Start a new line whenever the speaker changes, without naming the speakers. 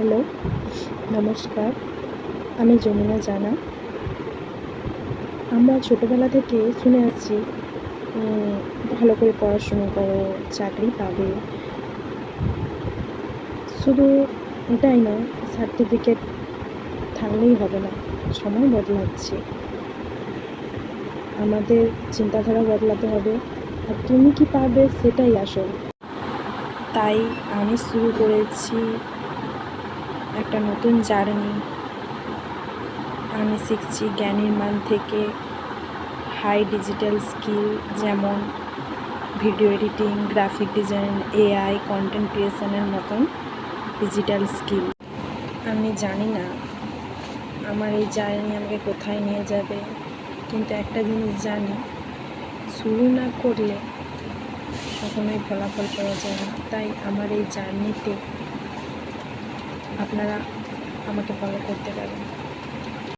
Hello, নমস্কার। আমি যমুনা জানা। আমরা ছোটোবেলা থেকে শুনে আসছি ভালো করে পড়াশুনো করো, চাকরি পাবে। শুধু এটাই নয়, সার্টিফিকেট থাকলেই হবে না, সময় বদলাচ্ছে। আমাদের চিন্তাধারা বদলাতে হবে। আর তুমি কি পারবে সেটাই আসল। তাই আমি শুরু করেছি একটা নতুন জার্নি। আমি শিখছি জ্ঞানীর মান থেকে হাই ডিজিটাল স্কিল, যেমন video editing, graphic design, AI, content ক্রিয়েশনের মতন ডিজিটাল স্কিল। আমি জানি না আমার এই জার্নি আমাকে কোথায় নিয়ে যাবে, কিন্তু একটা জিনিস জানি, শুরু না করলে কখনোই ফলাফল পাওয়া যায় না। তাই আমার এই জার্নিতে আপনারা আমাকে ফলো করতে পারেন।